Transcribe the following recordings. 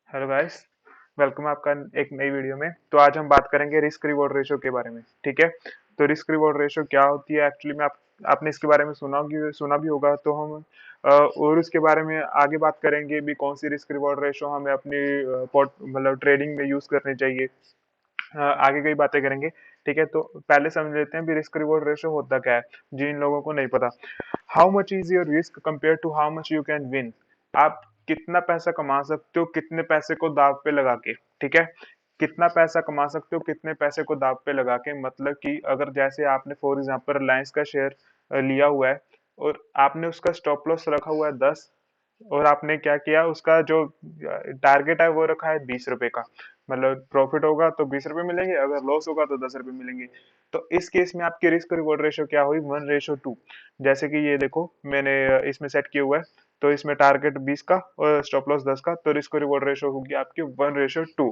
Hello guys. Welcome आपका एक नई वीडियो में। तो आज हम बात करेंगे रिस्क रिवॉर्ड रेशो के बारे में। ठीक है। तो रिस्क रिवॉर्ड रेशो क्या होती है एक्चुअली में, आपने इसके बारे में सुना भी होगा। तो हम और उसके बारे में आगे बात करेंगे भी कौन सी रिस्क रिवॉर्ड रेशो हमें अपनी मतलब ट्रेडिंग में यूज करनी चाहिए। आगे कई बातें करेंगे। ठीक है। तो पहले समझ लेते हैं भी रिस्क रिवॉर्ड रेशो होता क्या है, जिन लोगों को नहीं पता। How much is your risk compare to how much you can win. आप कितना पैसा कमा सकते हो कितने पैसे को दाव पे लगा के। ठीक है। कितना पैसा कमा सकते हो कितने पैसे को दाव पे लगा के, मतलब कि अगर जैसे आपने फॉर एग्जांपल रिलायंस का शेयर लिया हुआ है और आपने उसका स्टॉप लॉस रखा हुआ है 10, और आपने क्या किया, उसका जो टारगेट है वो रखा है 20 रुपए का। मतलब प्रॉफिट होगा तो 20 रुपए मिलेंगे, अगर लॉस होगा तो 10 रुपए मिलेंगे। तो इस केस में आपकी रिस्क रिवॉर्ड रेशो क्या हुई, 1:2। जैसे कि ये देखो मैंने इसमें सेट किया हुआ है। तो इसमें टारगेट 20 का और स्टॉप लॉस 10 का, तो रिस्क रिवॉर्ड रेशो होगी आपकी 1:2।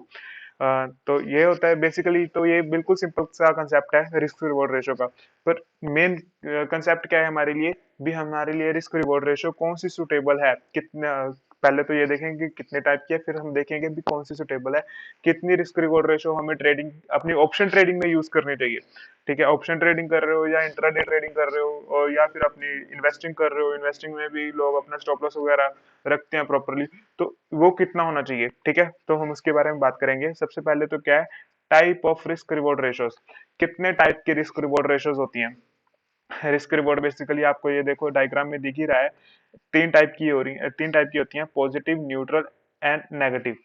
तो ये होता है बेसिकली। तो ये बिल्कुल सिंपल सा कंसेप्ट है रिस्क रिवॉर्ड रेशो का। पर मेन कंसेप्ट क्या है हमारे लिए भी, हमारे लिए रिस्क रिवॉर्ड रेशो कौन सी सुटेबल है, कितना। पहले तो ये देखेंगे कि कितने टाइप की है, फिर हम देखेंगे भी कौन सी सुटेबल है, कितनी रिस्क रिवॉर्ड रेशो हमें ट्रेडिंग अपनी ऑप्शन ट्रेडिंग में यूज करनी चाहिए। ठीक है। ऑप्शन ट्रेडिंग कर रहे हो या इंट्राडे ट्रेडिंग कर रहे हो, और या फिर अपनी इन्वेस्टिंग कर रहे हो, इन्वेस्टिंग में भी लोग अपना स्टॉप लॉस वगैरह रखते हैं प्रॉपरली। तो वो कितना होना चाहिए। ठीक है। तो हम उसके बारे में बात करेंगे। सबसे पहले तो क्या है, type of risk reward ratios. कितने टाइप की रिस्क रिवॉर्ड रेशोज होती हैं। रिस्क रिवॉर्ड बेसिकली आपको ये देखो डायग्राम में दिख ही रहा है। तीन टाइप की होती हैं, positive, neutral and negative.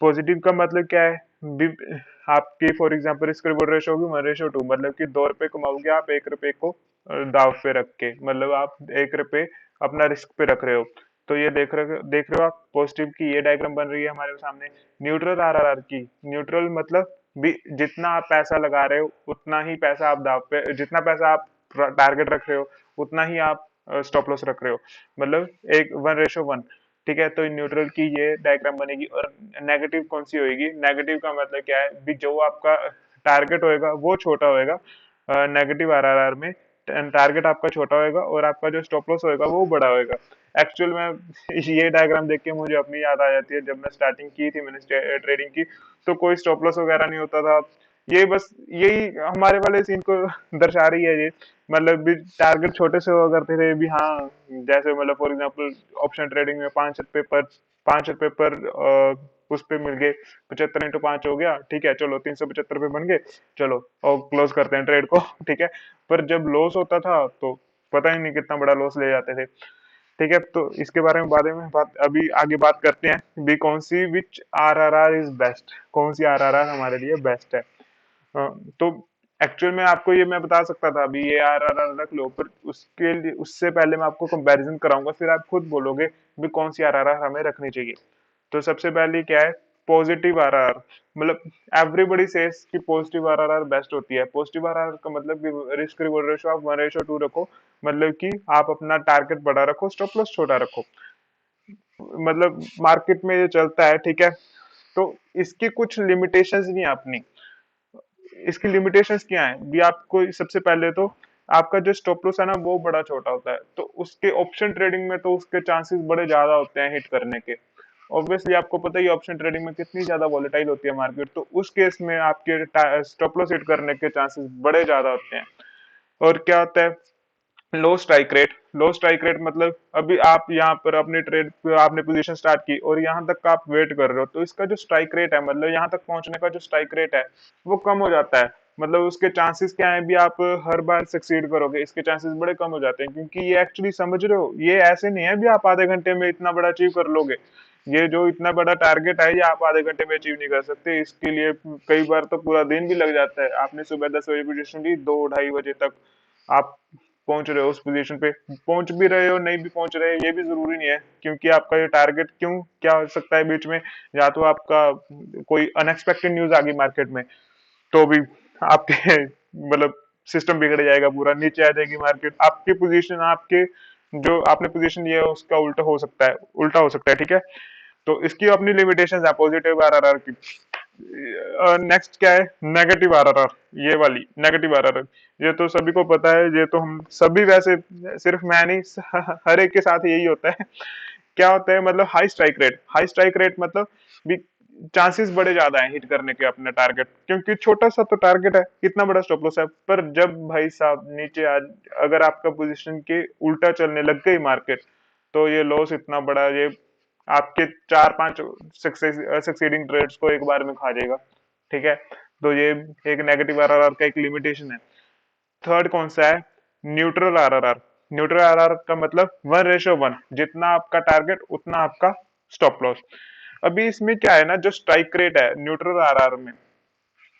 Positive का मतलब क्या है, आपकी for example risk reward ratio होगी 1:2, मतलब कि 2 रुपए कमाओगे आप 1 रुपए को दाव पे रख के, मतलब आप 1 रुपए अपना रिस्क पे रख रहे हो। तो ये देख रहे हो आप पॉजिटिव की ये डायग्राम बन रही है हमारे सामने। न्यूट्रल आरआरआर की, न्यूट्रल मतलब भी जितना आप पैसा लगा रहे हो उतना ही पैसा आप दाव पे, जितना पैसा आप टारगेट रख रहे हो उतना ही आप स्टॉप लॉस रख रहे हो, मतलब एक 1:1। ठीक है। तो न्यूट्रल की ये डायग्राम बनेगी। और नेगेटिव कौन सी होगी, नेगेटिव का मतलब क्या है भी, जो आपका टारगेट होएगा वो छोटा होएगा। नेगेटिव आरआरआर में टारगेट आपका छोटा होएगा और आपका जो स्टॉप लॉस होएगा वो बड़ा होएगा। एक्चुअल में ये डायग्राम देख के मुझे अपनी याद आ जाती है, जब मैं स्टार्टिंग की थी, मैंने ट्रेडिंग की, तो कोई स्टॉप लॉस वगैरह नहीं होता था। ये बस यही हमारे वाले सीन को दर्शा रही है ये। मतलब भी टारगेट छोटे से हुआ करते थे भी, हाँ। जैसे मतलब फॉर एग्जांपल ऑप्शन ट्रेडिंग में 5 रुपए पर उस पे मिल गए, 75 × 5 हो गया। ठीक है, चलो 375 रुपए बन गए। चलो और क्लोज करते हैं ट्रेड को। ठीक है। पर जब लॉस होता था तो पता ही नहीं कितना बड़ा लॉस ले जाते थे। ठीक है। तो इसके बारे में बात अभी आगे बात करते हैं भी, कौन सी विच आरआरआर इज बेस्ट, कौन सी आरआरआर हमारे लिए बेस्ट है। तो एक्चुअल में आपको ये मैं बता सकता था अभी, ये आरआरआर रख लो, पर उसके लिए उससे पहले मैं आपको कंपैरिजन कराऊंगा, फिर आप खुद बोलोगे भी कौन सी आरआरआर हमें रखनी चाहिए। तो सबसे पहले क्या है, पॉजिटिव आरआरआर। मतलब एवरीबॉडी सेज कि पॉजिटिव आरआरआर बेस्ट होती है। पॉजिटिव आरआरआर का मतलब कि रिस्क रिवॉर्ड रेशो आप 1:2 रखो, मतलब कि आप अपना टारगेट बड़ा रखो, स्टॉप लॉस छोटा रखो। मतलब मार्केट में ये चलता है। ठीक है। तो इसकी कुछ लिमिटेशंस भी हैं अपनी। इसकी लिमिटेशंस क्या है भी, आपको सबसे पहले तो आपका जो स्टॉप लॉस है ना वो बड़ा छोटा होता है, तो उसके ऑप्शन ट्रेडिंग में तो उसके चांसेस बड़े ज्यादा होते हैं हिट करने के। ऑब्वियसली आपको पता ही ऑप्शन ट्रेडिंग में कितनी ज्यादा वॉलेटाइल होती है मार्केट, तो उस केस में आपके स्टॉप लॉस हिट करने के चांसेस बड़े ज्यादा होते हैं। और क्या होता है, लो स्ट्राइक रेट। लो स्ट्राइक रेट मतलब अभी आप यहाँ पर अपने ट्रेड पे आपने पोजीशन स्टार्ट की और यहाँ तक का आप वेट कर रहे हो, तो इसका जो स्ट्राइक रेट है, मतलब यहाँ तक पहुंचने का जो स्ट्राइक रेट है वो कम हो जाता है। मतलब उसके चांसेस क्या है भी, आप हर बार सक्सीड करोगे इसके चांसेस बड़े कम हो जाते हैं, क्योंकि ये एक्चुअली समझ रहे हो, ये ऐसे नहीं है भी आप आधे घंटे में इतना बड़ा अचीव कर लोगे। ये जो इतना बड़ा टारगेट है ये आप आधे घंटे में अचीव नहीं कर सकते, इसके लिए कई बार तो पूरा दिन भी लग जाता है। आपने सुबह 10 बजे पोजीशन ली, 2 ढाई बजे तक आप पहुंच रहे हो उस पोजीशन पे। पहुंच भी रहे हो नहीं भी पहुंच रहे ये भी जरूरी नहीं है, क्योंकि आपका ये टारगेट क्यों क्या हो सकता है बीच में, या तो आपका कोई अनएक्सपेक्टेड न्यूज आ गई मार्केट में, तो भी आपके मतलब सिस्टम बिगड़ जाएगा, पूरा नीचे आ जाएगी मार्केट, आपकी पोजीशन, आपके जो आपने पोजीशन लिया है उसका उल्टा हो सकता है, उल्टा हो सकता है। ठीक है। तो इसकी अपनी लिमिटेशंस है पॉजिटिव आरआरआर की। नेक्स्ट क्या है, नेगेटिव आरआरआर। ये वाली नेगेटिव आरआरआर, ये तो सभी को पता है, ये तो हम सभी वैसे, सिर्फ मैं नहीं हर एक के साथ यही होता है। क्या होता है, मतलब हाई स्ट्राइक रेट मतलब भी चांसेस बड़े ज्यादा हैं हिट करने के अपने टारगेट, क्योंकि छोटा सा तो टारगेट है, इतना बड़ा स्टॉप लॉस है। पर जब भाई साहब नीचे आज अगर आपका पोजीशन के उल्टा चलने लग गई मार्केट, तो ये लॉस इतना बड़ा, ये आपके 4-5 सक्सीडिंग ट्रेड्स को एक बार में खा जाएगा। ठीक है, तो ये एक नेगेटिव आरआरआर का एक लिमिटेशन है। थर्ड कौन सा है, न्यूट्रल आरआरआर। न्यूट्रल आरआर का मतलब 1:1, जितना आपका टारगेट उतना आपका स्टॉप लॉस। अभी इसमें क्या है ना, जो स्ट्राइक रेट है न्यूट्रल आरआर में,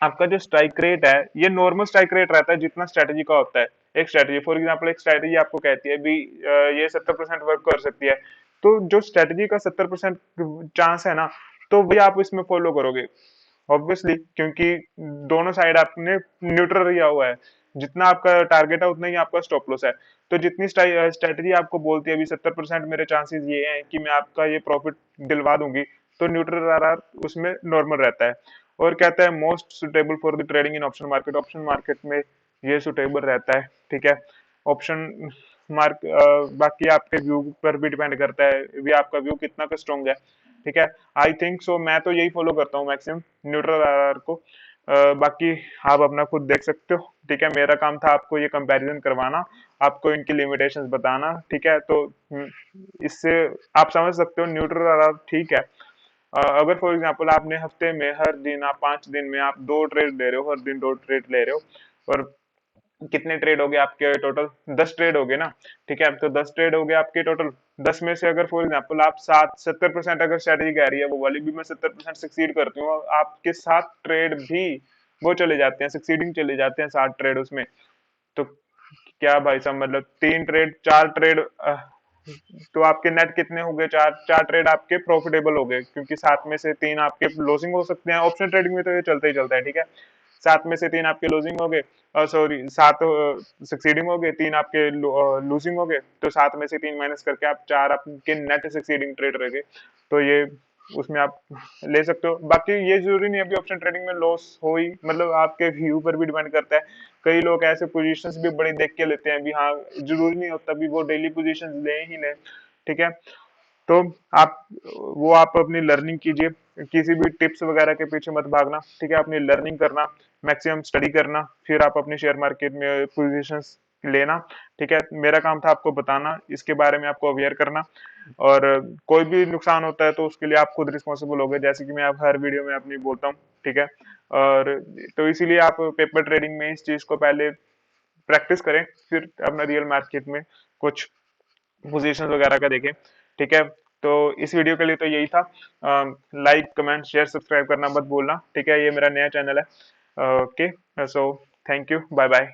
आपका जो स्ट्राइक रेट है ये नॉर्मल स्ट्राइक रेट रहता है जितना स्ट्रेटजी का होता है। एक स्ट्रेटजी, फॉर एग्जांपल एक स्ट्रेटजी आपको कहती है भी ये 70% वर्क कर सकती है, तो जो स्ट्रेटजी का 70% चांस है ना, तो वही आप इसमें फॉलो करोगे ऑब्वियसली, क्योंकि दोनों साइड आपने न्यूट्रल लिया हुआ है। जितना आपका टारगेट है उतना ही आपका स्टॉप लॉस है। तो जितनी स्ट्रेटजी आपको बोलती है अभी 70% मेरे चांसेस ये हैं कि मैं आपका ये प्रॉफिट दिलवा दूंगी, तो न्यूट्रल आरआर उसमें नॉर्मल रहता है। और कहता है most suitable for the trading in option market, option market में ये सुटेबल रहता है। ठीक है, ऑप्शन मार्क बाकी आपके व्यू पर भी डिपेंड करता है, भी आपका व्यू कितना का स्ट्रॉन्ग है। ठीक है, आई थिंक सो, मैं तो यही फॉलो करता हूँ मैक्सिमम, न्यूट्रल आरआर को। बाकी आप अपना खुद देख सकते हो। ठीक है, मेरा काम था आपको ये कंपैरिजन करवाना, आपको इनकी लिमिटेशंस बताना। ठीक है, तो इससे आप समझ सकते हो न्यूट्रल आरआर ठीक है। अगर फॉर एग्जांपल आपने हफ्ते में हर दिन, आप 5 दिन में आप 2 ट्रेड ले रहे हो, हर दिन 2 ट्रेड ले रहे हो, और कितने ट्रेड हो गए आपके टोटल, 10 ट्रेड हो गए ना। ठीक है, तो 10 ट्रेड हो गए आपके टोटल। 10 में से अगर फॉर एग्जांपल आप 70% अगर स्ट्रेटेजी कह रही है वो वाली भी मैं 70% सक्सीड करती हूँ, आपके 7 ट्रेड भी वो चले जाते हैं, सक्सीडिंग चले जाते हैं 7 ट्रेड उसमें। तो क्या भाई साहब, मतलब 3 ट्रेड 4 ट्रेड, तो आपके नेट कितने हो गए, 4 4 ट्रेड आपके प्रॉफिटेबल हो गए, क्योंकि 7 में से 3 आपके लॉसिंग हो सकते हैं। ऑप्शन ट्रेडिंग में तो ये चलता ही चलता है। ठीक है, 7 में से 3 आपके लॉसिंग हो गए, सॉरी 7 सक्सीडिंग हो गए, 3 आपके लूजिंग हो गए, तो 7 में से 3 माइनस करके आप 4 आपके नेट सक्सीडिंग ट्रेड रह गए। तो ये उसमें आप ले सकते हो। बाकी ये जरूरी नहीं अभी ऑप्शन ट्रेडिंग में लॉस हो ही, मतलब आपके व्यू पर भी डिपेंड करता है। कई लोग ऐसे पोजीशंस भी बड़ी देख के लेते हैं भी, हाँ जरूरी नहीं होता भी वो डेली पोजीशंस ले ही ले। ठीक है, तो आप वो आप अपनी लर्निंग कीजिए, किसी भी टिप्स वगैरह के पीछे मत भागना। ठीक है, अपनी लर्निंग करना, मैक्सिमम स्टडी करना, फिर आप अपनी शेयर मार्केट में पोजीशंस लेना। ठीक है, मेरा काम था आपको बताना, इसके बारे में आपको अवेयर करना। और कोई भी नुकसान होता है तो उसके लिए आप खुद रिस्पॉन्सिबल हो गए, जैसे कि मैं आप हर वीडियो में अपनी बोलता हूँ। ठीक है, और तो इसीलिए आप पेपर ट्रेडिंग में इस चीज को पहले प्रैक्टिस करें, फिर अपना रियल मार्केट में कुछ पोजीशन वगैरह का देखें। ठीक है, तो इस वीडियो के लिए तो यही था। लाइक कमेंट शेयर सब्सक्राइब करना मत भूलना। ठीक है, ये मेरा नया चैनल है। Okay, so thank you, bye bye.